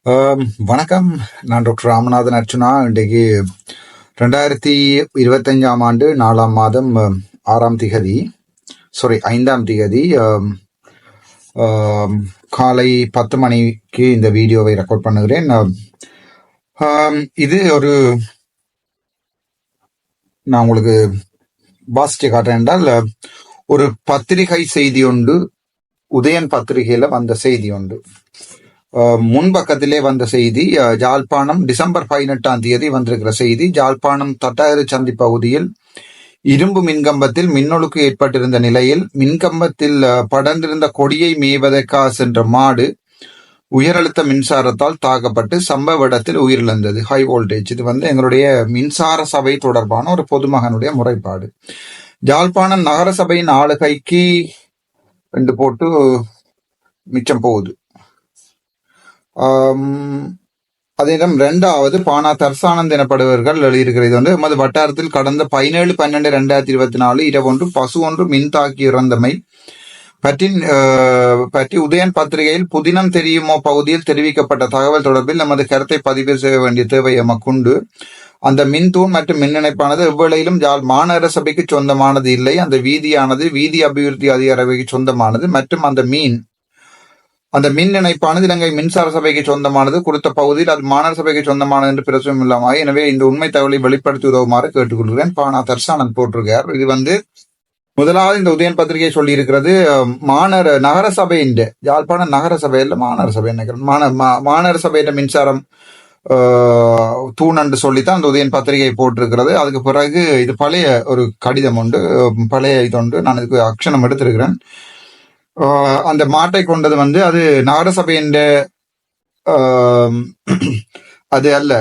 வணக்கம். நான் டாக்டர் ராமநாதன் அர்ச்சுனா. இன்றைக்கு 2025 ஆண்டு 4ஆம் மாதம் 6ஆம் திகதி, 5ஆம் திகதி காலை 10 மணிக்கு இந்த வீடியோவை ரெக்கார்ட் பண்ணுகிறேன். இது நான் உங்களுக்கு வாசிச்சு காட்டுறேன் என்றால், ஒரு பத்திரிகை செய்தி ஒன்று, உதயன் பத்திரிகையில வந்த செய்தி ஒன்று, முன்பக்கத்திலே வந்த செய்தி. ஜாழ்ப்பாணம் டிசம்பர் 18ஆம் தேதி வந்திருக்கிற செய்தி. ஜாழ்ப்பாணம் தட்டாயிரு சந்தி பகுதியில் இரும்பு மின்கம்பத்தில் மின்னொழுக்கு ஏற்பட்டிருந்த நிலையில் மின்கம்பத்தில் படர்ந்திருந்த கொடியை மேய்வதற்காக சென்ற மாடு உயரழுத்த மின்சாரத்தால் தாக்கப்பட்டு சம்பவ இடத்தில் உயிரிழந்தது. High voltage. இது எங்களுடைய மின்சார சபை தொடர்பான ஒரு பொதுமகனுடைய முறைப்பாடு. ஜாழ்ப்பாணம் நகர சபையின் ஆளுகைக்கு 2 போட்டு மிச்சம் போகுது. அதேடம் 2வது பானா தர்சானந்த் எனப்படுபவர்கள் எழுதியிருக்கிறது. எமது வட்டாரத்தில் கடந்த 17/12/2024 இரவொன்று பசு ஒன்று மின் தாக்கி இறந்தமை பற்றி உதயன் பத்திரிகையில் புதினம் தெரியுமோ பகுதியில் தெரிவிக்கப்பட்ட தகவல் தொடர்பில் நமது கருத்தை பதிவு செய்ய வேண்டிய தேவை எமக்குண்டு. அந்த மின் தூண் மற்றும் மின் இணைப்பானது எவ்வேளையிலும் யாழ் மாநகர சபைக்கு சொந்தமானது இல்லை. அந்த வீதியானது வீதி அபிவிருத்தி அதிகாரவைக்கு சொந்தமானது மற்றும் அந்த மின் இணைப்பானது இலங்கை மின்சார சபைக்கு சொந்தமானது. குறித்த பகுதியில் அது மாநகர சபைக்கு சொந்தமானது என்று பிரச்சனை இல்லாமல், எனவே இந்த உண்மை தகவலை வெளிப்படுத்தி உதவுமாறு கேட்டுக்கொள்கிறேன். பானா தர்சானந்த் போட்டிருக்கார். இது முதலாவது இந்த உதயன் பத்திரிகை சொல்லி இருக்கிறது. நகர சபையின் யாழ்ப்பாண நகர சபையில் மாநகர சபை நினைக்கிறேன், மாநகர சபையில மின்சாரம் தூண் என்று சொல்லித்தான் அந்த உதயன் பத்திரிகை போட்டிருக்கிறது. அதுக்கு பிறகு இது பழைய ஒரு கடிதம் உண்டு, பழைய இதொண்டு. நான் இதுக்கு அக்ஷரம் எடுத்திருக்கிறேன். அந்த மாட்டை கொண்டது அது நகரசபையின் அது அல்ல,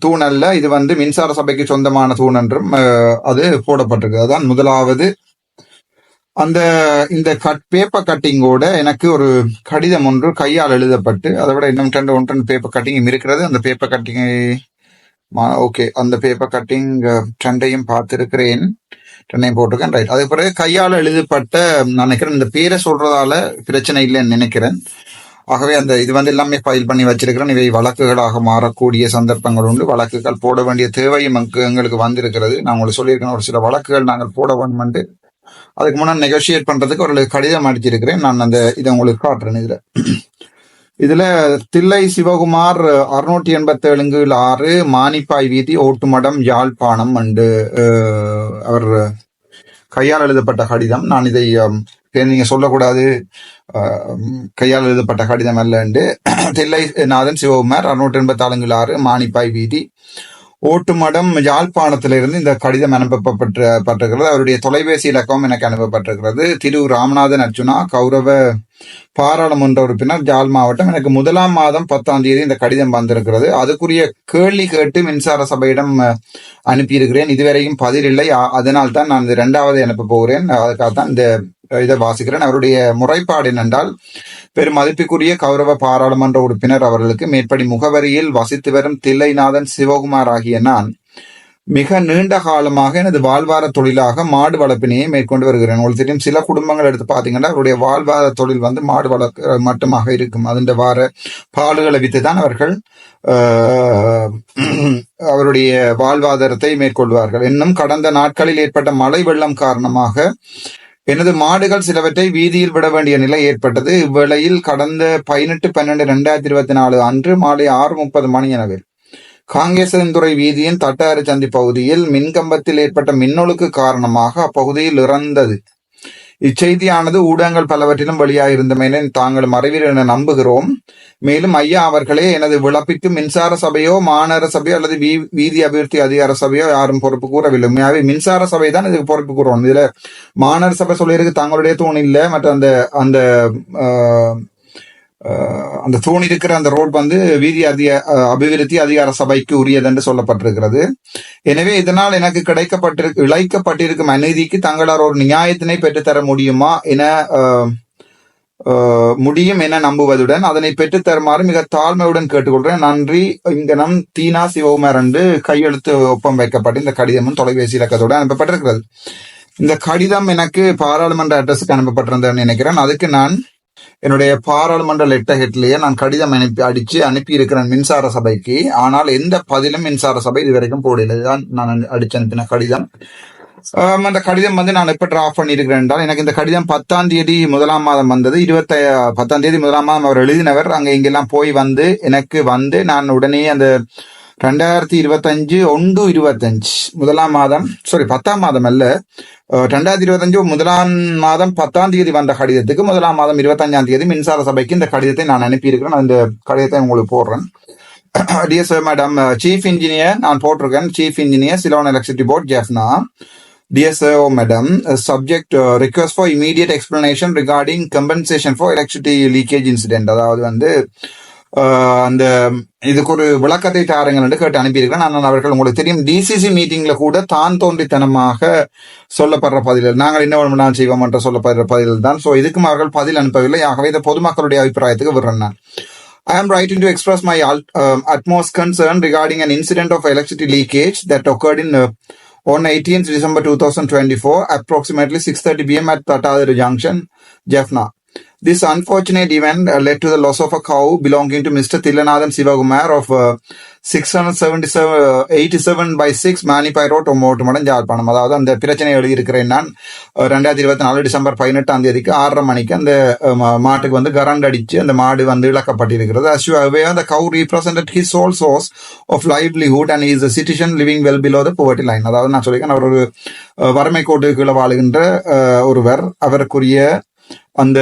தூண் அல்ல. இது மின்சார சபைக்கு சொந்தமான தூண் என்றும் அது போடப்பட்டிருக்கு. அதான் முதலாவது. இந்த பேப்பர் கட்டிங்கோட எனக்கு ஒரு கடிதம் ஒன்று கையால் எழுதப்பட்டு, அதை விட இன்னும் ஒன்று பேப்பர் கட்டிங் இருக்கிறது. அந்த பேப்பர் கட்டிங்கை ஓகே, அந்த பேப்பர் கட்டிங் 2ஐயும் பார்த்திருக்கிறேன், 2ஐயும் போட்டிருக்கேன். ரைட். அதுக்கு பிறகு கையால் எழுதப்பட்ட, நான் நினைக்கிறேன் இந்த பேரை சொல்றதால பிரச்சனை இல்லைன்னு நினைக்கிறேன். ஆகவே இது எல்லாமே ஃபைல் பண்ணி வச்சிருக்கிறேன். இவை வழக்குகளாக மாறக்கூடிய சந்தர்ப்பங்கள் உண்டு. வழக்குகள் போட வேண்டிய தேவையும் எங்களுக்கு வந்திருக்கிறது. நான் உங்களுக்கு சொல்லியிருக்கேன், ஒரு சில வழக்குகள் நாங்கள் போட வேண்டும். அதுக்கு முன்னாடி நெகோசியேட் பண்றதுக்கு ஒரு கடிதம் அடிச்சிருக்கிறேன். நான் இதை உங்களுக்கு காட்டுறேன். இதுல தில்லை சிவகுமார் 687/6 மானிப்பாய் வீதி ஓட்டுமடம் யாழ்ப்பாணம் என்று அவர் கையால் எழுதப்பட்ட கடிதம். நான் இதை நீங்க சொல்லக்கூடாது, கையால் எழுதப்பட்ட கடிதம் அல்ல என்று. தில்லை நாதன் சிவகுமார் 687/6 மானிப்பாய் வீதி ஓட்டுமடம் யாழ்ப்பாணத்திலிருந்து இந்த கடிதம் அனுப்பப்பட்டிருக்கிறது. அவருடைய தொலைபேசி இலக்கம் எனக்கு அனுப்பப்பட்டிருக்கிறது. திரு ராமநாதன் அர்ச்சுனா, கௌரவ பாராளுமன்ற உறுப்பினர், ஜாழ் மாவட்டம். எனக்கு 1ஆம் மாதம் 10ஆம் தேதி இந்த கடிதம் வந்திருக்கிறது. அதுக்குரிய கேள்வி கேட்டு மின்சார சபையிடம் அனுப்பியிருக்கிறேன். இதுவரையும் பதில் இல்லை. அதனால் தான் நான் 2வது அனுப்ப போகிறேன். அதுக்காகத்தான் இதை வாசிக்கிறேன். அவருடைய முறைப்பாடு என்னென்றால், பெரும் மதிப்புக்குரிய கௌரவ பாராளுமன்ற உறுப்பினர் அவர்களுக்கு மேற்படி முகவரியில் வசித்து வரும் தில்லைநாதன் சிவகுமார் ஆகிய நான் மிக நீண்ட காலமாக எனது வாழ்வார தொழிலாக மாடு வளர்ப்பினையே மேற்கொண்டு வருகிறேன். உங்களுக்கு தெரியும், சில குடும்பங்கள் எடுத்து பார்த்தீங்கன்னா அவருடைய வாழ்வார தொழில் மாடு வளர்க்க மட்டுமாக இருக்கும். அதன் வார பாலுகளை வித்துதான் அவர்கள் அவருடைய வாழ்வாதாரத்தை மேற்கொள்வார்கள். இன்னும் கடந்த நாட்களில் ஏற்பட்ட மழை வெள்ளம் காரணமாக எனது மாடுகள் சிலவற்றை வீதியில் விட வேண்டிய நிலை ஏற்பட்டது. இவ்வேளையில் கடந்த 18/12/2024 அன்று மாலை 6:30 மணியளவில் காங்கேசன்துறை வீதியின் தட்டாறு சந்தி பகுதியில் மின்கம்பத்தில் ஏற்பட்ட மின்னொழுக்கு காரணமாக அப்பகுதியில் இறந்தது. இச்செய்தியானது ஊடகங்கள் பலவற்றிலும் வெளியாகிருந்தமையினை தாங்களும் அறிவீர் என நம்புகிறோம். மேலும் ஐயா அவர்களே, எனது விளப்பிற்கு மின்சார சபையோ மாநகர சபையோ அல்லது வீதி அபிவிருத்தி அதிகார சபையோ யாரும் பொறுப்பு கூறவில்லை. உண்மையாவே மின்சார சபை தான் இதுக்கு பொறுப்பு கூறணும். இதுல மாநகர சபை சொல்லியிருக்கு தங்களுடைய தூண் இல்லை, மற்ற அந்த தூண் இருக்கிற அந்த ரோட் வீதி அபிவிருத்தி அதிகார சபைக்கு உரியது என்று சொல்லப்பட்டிருக்கிறது. எனவே இதனால் எனக்கு இழைக்கப்பட்டிருக்கும் அநீதிக்கு தங்களால் ஒரு நியாயத்தினை பெற்றுத்தர முடியும் என நம்புவதுடன் அதனை பெற்றுத்தருமாறு மிக தாழ்மையுடன் கேட்டுக்கொள்கிறேன். நன்றி. இங்க நம் தீனா சிவகுமார் என்று கையெழுத்து ஒப்பம் வைக்கப்பட்டு இந்த கடிதமும் தொலைபேசி இலக்கத்தோடு அனுப்பப்பட்டிருக்கிறது. இந்த கடிதம் எனக்கு பாராளுமன்ற அட்ரஸுக்கு அனுப்பப்பட்டிருந்தேன்னு நினைக்கிறேன். அதுக்கு நான் என்னுடைய பாராளுமன்ற லெட்டர் ஹெட்லயே நான் கடிதம் அனுப்பி இருக்கிறேன் மின்சார சபைக்கு. ஆனால் எந்த பதிலும் மின்சார சபை இதுவரைக்கும் போடல. இதுதான் நான் அடிச்சு அனுப்பின கடிதம். அந்த கடிதம் வந்து நான் எப்ப டிராஃப்ட் பண்ணியிருக்கிறேன் என்றால், எனக்கு இந்த கடிதம் 10ஆம் தேதி 1ஆம் மாதம் வந்தது. 10ஆம் தேதி 1ஆம் மாதம் அவர் எழுதினவர் அங்க இங்கெல்லாம் போய் வந்து எனக்கு வந்து நான் உடனே அந்த 2025 1/25 1ஆம் மாதம் 10ஆம் மாதம் அல்ல, 2025 1ஆம் மாதம் 10ஆம் தேதி வந்த கடிதத்துக்கு 1ஆம் மாதம் 25ஆம் தேதி மின்சார சபைக்கு இந்த கடிதத்தை நான் அனுப்பியிருக்கிறேன். அந்த கடிதத்தை உங்களுக்கு போடுறேன். Dear sir, madam, chief engineer நான் போட்டிருக்கேன். Chief engineer, Ceylon electricity board, Jaffna. Dear sir or madam, subject request for immediate explanation regarding compensation for electricity leakage incident. அதாவது வந்து அந்த இதுக்கு ஒரு விளக்கத்தை தாருங்கள் என்று கேட்டு அனுப்பியிருக்கிறேன். நான் அவர்கள் உங்களுக்கு தெரியும் டிசிசி மீட்டிங்ல கூட தான் தோன்றித்தனமாக சொல்லப்படுற பதில்கள், நாங்கள் என்ன வேணும்னா செய்வோம் என்று சொல்லப்படுற பதில்கள் தான். ஸோ இதுக்கும் அவர்கள் பதில் அனுப்பவில்லை. ஆகவே இதை பொதுமக்களுடைய அபிப்பிராயத்துக்கு விடுறேன் நான். I am writing to express my utmost concern regarding an incident of electricity leakage that occurred on 18th December 2024, approximately 6:30 p.m. at Tatadar Junction, Jaffna. This unfortunate event led to the loss of a cow belonging to Mr. Tillanathan Sivakumar of 687/6 Manipai Road, Motumadan, Jalpanam. அதாவது அந்த பிரச்சனை எழுதியிருக்கிறேன் நான். 2024 December 18ஆம் தேதிக்கு 6:30 மணிக்கு அந்த மாட்டுக்கு வந்து கரண்ட் அடிச்சு அந்த மாடு வந்து இழக்கப்பட்டிருக்கிறது. As you are aware, the cow represented his sole source of livelihood and he is a citizen living well below the poverty line. அதாவது நான் சொல்லியிருக்கேன், அவர் ஒரு வறுமை கோட்டு கீழே வாழுகின்ற ஒருவர். அவருக்குரிய அந்த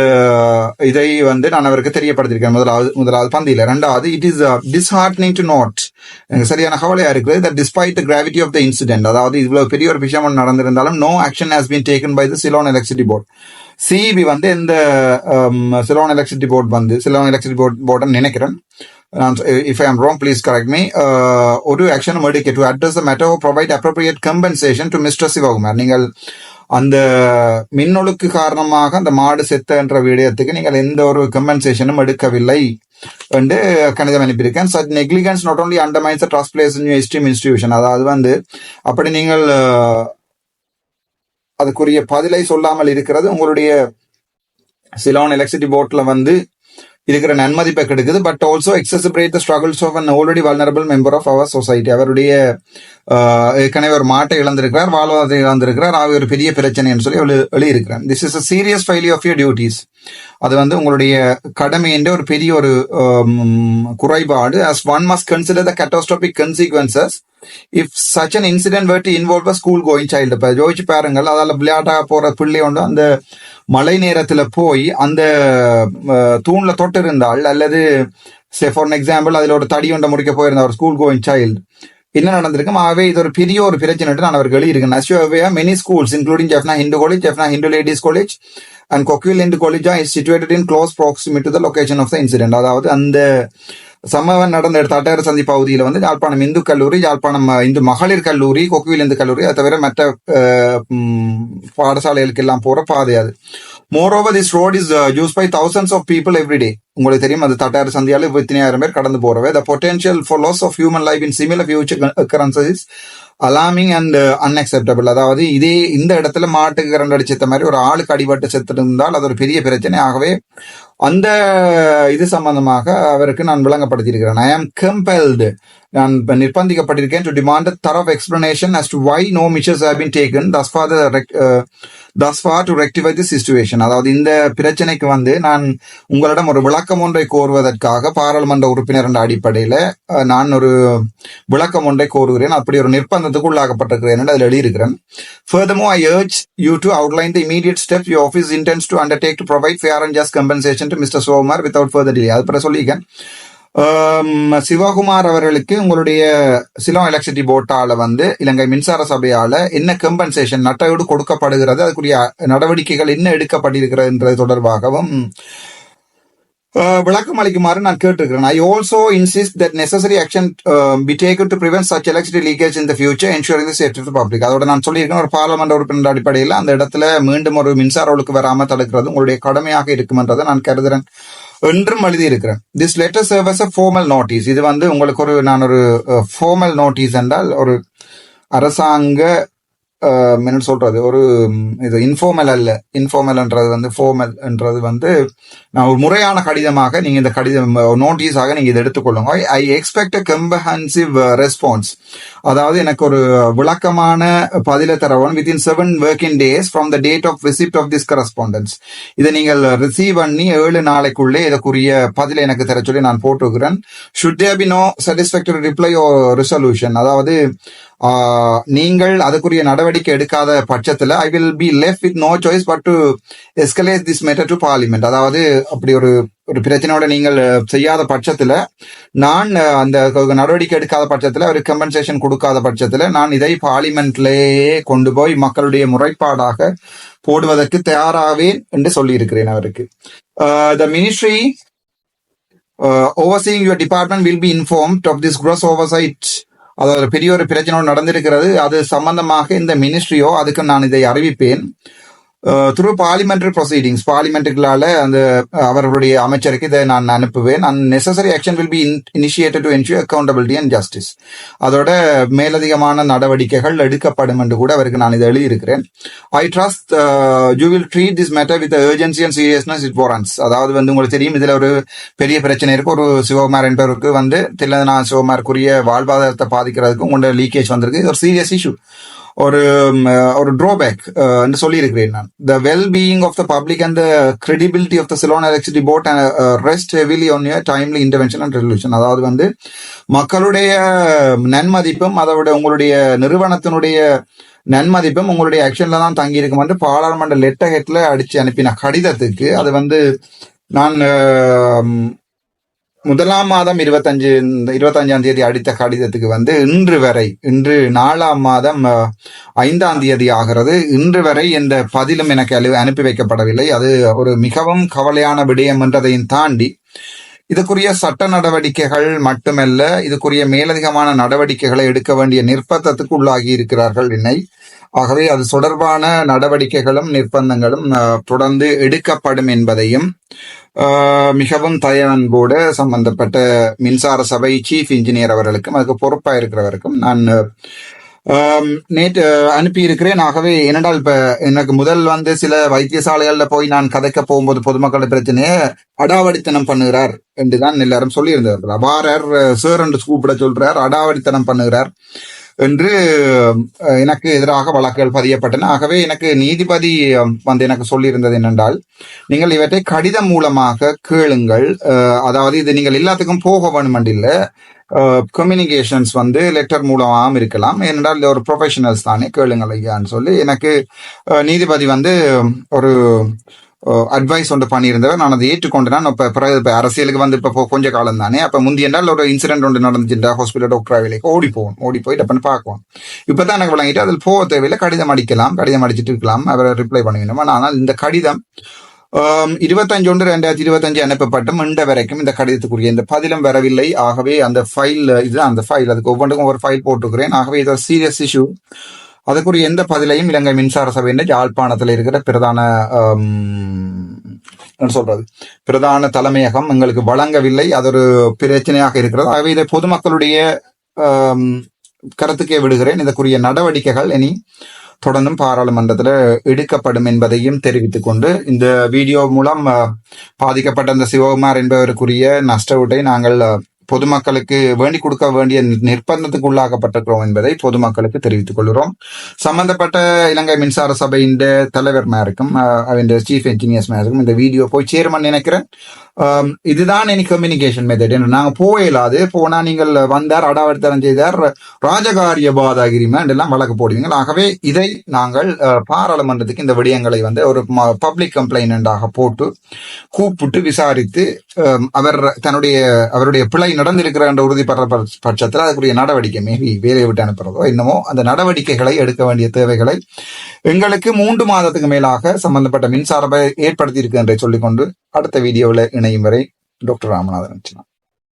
இதை வந்து நான் அவருக்கு தெரியப்படுத்திருக்கேன் முதலாவது பந்தியில. ரெண்டாவது, இட் இஸ் டிஸ்ஹார்ட்னிங் டு நோட், எனக்கு சரியான கவலையா இருக்குது, that despite the gravity of the incident, அதாவது இவ்வளவு பெரிய ஒரு விஷயம் நடந்திருந்தாலும் no action has been taken by the Ceylon Electricity Board. CB வந்து இந்த சிலோன் எலக்ட்ரிசிட்டி போர்ட் வந்து சிலோன் எலக்ட்ரிசிட்டி போர்டுன்னு நினைக்கிறேன். if I am wrong, please correct me. ஒரு ஆக்ஷன் எடுக்க to address the matter or provide appropriate compensation to Mr. Sivakumar. நீங்கள் அந்த மின்னொழுக்கு காரணமாக அந்த மாடு செத்த என்ற விடயத்துக்கு நீங்கள் எந்த ஒரு கம்பன்சேஷனும் எடுக்கவில்லை என்று கணிதம் அனுப்பியிருக்கேன். such negligence not only undermines the trust placed in your esteemed institution. அதாவது வந்து அப்படி நீங்கள் அதுக்குரிய பதிலை சொல்லாமல் இருக்கிறது உங்களுடைய சிலோன் எலக்ட்ரிசிட்டி போர்ட்ல வந்து இருக்கிற நன்மதிப்பை கெடுக்குது. But also exacerbate the struggles of an already vulnerable member of our society. அவருடைய ஏற்கனவே ஒரு மாட்டை இழந்திருக்கிறார், வாழ்வாதாரத்தை இழந்திருக்கிறார், ஆகிய ஒரு பெரிய பிரச்சனைன்னு சொல்லி எழுதியிருக்கிறார். This is a serious failure of your duties. அது வந்து உங்களுடைய கடமை என்ற ஒரு பெரிய ஒரு குறைபாடு. as one must consider the catastrophic consequences if such an incident were to involve a school going child. இப்ப யோசிச்சு பாருங்கள், அதால விளையாட்டா போற பிள்ளை ஒன்று அந்த மழை நேரத்துல போய் அந்த தூண்ல தொட்டு இருந்தால், அல்லது ஃபார் எக்ஸாம்பிள் அதுல ஒரு தடி ஒன்றை முடிக்க போயிருந்த ஒரு ஸ்கூல் கோயிங் சைல்டு, என்ன நடந்திருக்கும். ஆகவே இது ஒரு பெரிய ஒரு பிரச்சனை நான் அவர்கள் எழுதியிருக்கேன். as you are aware, many schools including Jaffna Hindu College, Jaffna Hindu Ladies College and Coquille Hindu College is situated in close proximity to the location of the incident. அதாவது அந்த சம்பவம் நடந்த தட்டார சந்தி பகுதியில் வந்து யாழ்ப்பாணம் இந்து கல்லூரி, யாழ்ப்பாணம் இந்து மகளிர் கல்லூரி, கொக்குவில் இந்து கல்லூரி, அதை தவிர மற்ற பாடசாலைகளுக்கு எல்லாம் போற பாதை அது. Moreover, this road is used by thousands of people every day. உங்களுக்கு தெரியும், அது தட்டார சந்தியால 23,000 பேர் கடந்து போறவை. The potential for loss of human life in similar future occurrences is alarming and unacceptable. அதாவது இதே இந்த இடத்துல மாட்டுக்கு கரண்ட் அடிச்ச மாதிரி ஒரு ஆளுக்கு அடிபட்டு செத்திருந்தால் அது ஒரு பெரிய பிரச்சனை. ஆகவே அந்த இது சம்பந்தமாக அவருக்கு நான் விளங்கப்படுத்தியிருக்கிறேன். I am compelled, நான் நிர்பந்திக்கப்பட்டிருக்கேன், to demand a thorough explanation as to why no measures have been taken thus far to rectify the situation. அதாவது இந்த பிரச்சனைக்கு வந்து நான் உங்களிடம் ஒரு விளக்கம் ஒன்றை கோருவதற்காக பாராளுமன்ற உறுப்பினர் என்ற அடிப்படையில நான் ஒரு விளக்கம் ஒன்றை கோருகிறேன். அப்படி ஒரு நிர்பந்தத்துக்கு உள்ளாக்கப்பட்டிருக்கிறேன் என்று அதில் எழுதியிருக்கிறேன். Furthermore, I urge you to outline the immediate steps your office intends to undertake to provide fair and just compensation to Mr. Sivakumar without further delay. அது பிற சொல்லியிருக்கேன். சிவகுமார் அவர்களுக்கு உங்களுடைய சிலோன் எலக்ட்ரிசிட்டி போர்ட்டால வந்து இலங்கை மின்சார சபையால என்ன கம்பன்சேஷன் நட்டஈடு கொடுக்கப்படுகிறது, அதுக்குரிய நடவடிக்கைகள் என்ன எடுக்கப்பட்டிருக்கிறது என்பது தொடர்பாகவும் விளக்கம் அளிக்குமாறு நான் கேட்டிருக்கிறேன். I also insist that necessary action be taken to prevent such electricity leakage in the future, ensuring the safety of the public. அதோட நான் சொல்லியிருக்கேன், ஒரு பாராளுமன்ற உறுப்பினர் அடிப்படையில் அந்த இடத்துல மீண்டும் ஒரு மின்சார ஒழுக்கு வராம தடுக்கிறது உங்களுடைய கடமையாக இருக்கும் என்றதை நான் கருதுறேன் என்றும் எழுதியிருக்கிறேன். This letter serve as a formal notice. இது வந்து உங்களுக்கு நான் ஒரு ஃபார்மல் நோட்டீஸ் என்றால் ஒரு அரசாங்க என்ன சொல்றது, ஒரு இது இன்ஃபார்மல் அல்ல. இன்ஃபார்மல்ன்றது வந்து ஃபார்மல்ன்றது வந்து நான் ஒரு முறையான கடிதமாக நீங்க இந்த கடிதம் நோட்டீஸாக நீங்க இதை எடுத்துக்கொள்ளுங்க. I expect a comprehensive response. அதாவது எனக்கு ஒரு விளக்கமான பதிலை Tharavan within 7 working days from the date of receipt of this correspondence. இதை நீங்கள் ரிசீவ் பண்ணி 7 நாளைக்குள்ளே இதற்குரிய பதிலை எனக்கு தர சொல்லி நான் போட்டுக்கிறேன். should there be no satisfactory reply or resolution, அதாவது நீங்கள் அதுக்குரிய நடவடிக்கை எடுக்காத பட்சத்தில் I will be left with no choice but to escalate this matter to parliament. அதாவது அப்படி ஒரு பிரச்சனையோட நீங்கள் செய்யாத பட்சத்தில், நான் அந்த நடவடிக்கை எடுக்காத பட்சத்தில், ஒரு கம்பன்சேஷன் கொடுக்காத பட்சத்தில் நான் இதை பார்லிமெண்ட்லேயே கொண்டு போய் மக்களுடைய முறைப்பாடாக போடுவதற்கு தயாராவேன் என்று சொல்லியிருக்கிறேன் அவருக்கு. The ministry overseeing your department will be informed of this gross oversight. அதாவது பெரிய ஒரு பிரச்சனை நடந்திருக்கிறது, அது சம்பந்தமாக இந்த மினிஸ்ட்ரியோ அதுக்கு நான் இதை அறிவிப்பேன். த்ரூ பார்லிமெண்டரி ப்ரொசீடிங்ஸ், பார்லிமெண்ட்டுகளால அந்த அவர்களுடைய அமைச்சருக்கு இதை நான் அனுப்புவேன். And necessary action will be initiated to ensure accountability and justice. அதோட மேலதிகமான நடவடிக்கைகள் எடுக்கப்படும் என்று கூட அவருக்கு நான் இதை எழுதியிருக்கிறேன். I trust you will treat this matter with urgency and seriousness it warrants. அதாவது வந்து உங்களுக்கு தெரியும், இதுல ஒரு பெரிய பிரச்சனை இருக்கு. ஒரு சிவகுமார் என்பவருக்கு வந்து தில்லனா சிவகுமாருக்குரிய வாழ்வாதாரத்தை பாதிக்கிறதுக்கு உங்களோட லீக்கேஜ் வந்திருக்கு. இது ஒரு சீரியஸ் இஷ்யூ, ஒரு ட்ராபேக் என்று சொல்லியிருக்கிறேன் நான். The well being of the public and the credibility of the Ceylon electricity board rest heavily on your timely intervention and resolution. அதாவது வந்து மக்களுடைய நன்மதிப்பும் அதோட உங்களுடைய நிறுவனத்தினுடைய நன்மதிப்பும் உங்களுடைய ஆக்ஷன்ல தான் தங்கி இருக்கும் என்று பாராளுமன்ற லெட்டர் ஹெட்ல அடிச்சு அனுப்பின கடிதத்துக்கு அது வந்து நான் 1ஆம் மாதம் 25ஆம் தேதி அடித்த கடிதத்துக்கு வந்து இன்று 4ஆம் மாதம் 5ஆம் தேதி ஆகிறது. இன்று வரை எந்த பதிலும் எனக்கு அனுப்பி வைக்கப்படவில்லை. அது ஒரு மிகவும் கவலையான விடயம் என்றதையும் தாண்டி இதுக்குரிய சட்ட நடவடிக்கைகள் மட்டுமல்ல, இதுக்குரிய மேலதிகமான நடவடிக்கைகளை எடுக்க வேண்டிய நிர்பந்தத்துக்கு உள்ளாகி இருக்கிறார்கள் என்னை. ஆகவே அது தொடர்பான நடவடிக்கைகளும் நிர்பந்தங்களும் தொடர்ந்து எடுக்கப்படும் என்பதையும் மிகவும் தயவன்போடு சம்பந்தப்பட்ட மின்சார சபை சீஃப் இன்ஜினியர் அவர்களுக்கும் அதுக்கு பொறுப்பாக இருக்கிறவருக்கும் நான் நேற்று அனுப்பியிருக்கிறேன். ஆகவே என்னென்றால் இப்ப எனக்கு முதல் வந்து சில வைத்தியசாலைகள்ல போய் நான் கதைக்க போகும்போது பொதுமக்கள் பிரச்சனையை அடாவடித்தனம் பண்ணுகிறார் என்றுதான் எல்லாரும் சொல்லியிருந்தார்கள். அபாரர் சேர் என்று கூப்பிட சொல்றார், அடாவடித்தனம் பண்ணுகிறார் என்று எனக்கு எதிராக வழக்குகள் பதியப்பட்டன. ஆகவே எனக்கு நீதிபதி வந்து எனக்கு சொல்லியிருந்தது என்னென்றால், நீங்கள் இவற்றை கடிதம் மூலமாக கேளுங்கள். அதாவது இது நீங்கள் எல்லாத்துக்கும் போக வேணும் இல்லை, கம்யூனிகேஷன்ஸ் வந்து லெட்டர் மூலமாகவும் இருக்கலாம். ஏனென்றால் இது ஒரு ப்ரொஃபஷனல்ஸ் தானே, கேளுங்கள் ஐயான்னு சொல்லி எனக்கு நீதிபதி வந்து ஒரு அட்வைஸ் ஒன்று பண்ணியிருந்தவர். நான் அதை ஏற்றுக்கொண்டேன். இப்போ அரசியலுக்கு வந்து இப்போ கொஞ்ச காலம் தானே. அப்போ முந்தி என்றால் ஒரு இன்சிடென்ட் ஒன்று நடந்துச்சுட்டா ஹாஸ்பிட்டல் டாக்டர் வேலைக்கு ஓடி போயிட்டு அப்போ பார்க்குவோம். இப்போ தான் எனக்கு விளங்கிட்டு அதில் போக தேவையில்லை, கடிதம் அடிச்சுட்டு இருக்கலாம், அவரை ரிப்ளை பண்ணுவேன். ஆனால் இந்த கடிதம் 25/1/2025 அனுப்பப்பட்டும் இன்ற வரைக்கும் இந்த கடிதத்துக்குரிய இந்த பதிலும் வரவில்லை. ஆகவே அந்த ஃபைல் இதுதான் அந்த ஃபைல், அதுக்கு ஒவ்வொன்றுக்கும் ஒரு ஃபைல் போட்டுக்கிறேன். ஆகவே இது ஒரு சீரியஸ் இஷ்யூ. அதுக்குரிய எந்த பதிலையும் இலங்கை மின்சார சபையின் யாழ்ப்பாணத்தில் இருக்கிற பிரதான தலைமையகம் எங்களுக்கு வழங்கவில்லை. அது ஒரு பிரச்சனையாக இருக்கிறது. ஆகவே இதை பொதுமக்களுடைய கருத்துக்கே விடுகிறேன். இதற்குரிய நடவடிக்கைகள் இனி தொடர்ந்தும் பாராளுமன்றத்தில் எடுக்கப்படும் என்பதையும் தெரிவித்துக் கொண்டு, இந்த வீடியோ மூலம் பாதிக்கப்பட்ட அந்த சிவகுமார் என்பவருக்குரிய நஷ்டவீட்டை நாங்கள் பொதுமக்களுக்கு வேண்டி கொடுக்க வேண்டிய நிர்பந்தத்துக்கு உள்ளாக்கப்பட்டிருக்கிறோம் என்பதை பொதுமக்களுக்கு தெரிவித்துக் கொள்கிறோம். சம்பந்தப்பட்ட இலங்கை மின்சார சபையின் தலைவர் மேருக்கும் அவன் சீஃப் இன்ஜினியர்ஸ் மேருக்கும் இந்த வீடியோ போய் சேருமான்னு நினைக்கிறேன். இதுதான் எனக்கு கம்யூனிகேஷன் மெத்தட். நாங்கள் போயிடாது போனா நீங்கள் வந்தார், அடாவடித்தனம் செய்தார், ராஜகாரிய பாதாகிரிமா எல்லாம் வழக்கு போடுவீங்க. ஆகவே இதை நாங்கள் பாராளுமன்றத்துக்கு இந்த விடயங்களை வந்து ஒரு பப்ளிக் கம்ப்ளைண்டாக போட்டு கூப்பிட்டு விசாரித்து அவருடைய பிழை நடந்திருக்கிற என்ற உறுதிப்படுற பட்சத்தில் அதுக்குரிய நடவடிக்கை மேபி வேலையை விட்டு அனுப்புறதோ என்னமோ அந்த நடவடிக்கைகளை எடுக்க வேண்டிய தேவைகளை எங்களுக்கு 3 மாதத்துக்கு மேலாக சம்பந்தப்பட்ட மின்சார ஏற்படுத்தி இருக்கு என்றை சொல்லிக்கொண்டு அடுத்த வீடியோவில் இணையும் வரை டாக்டர் ராமநாதன்.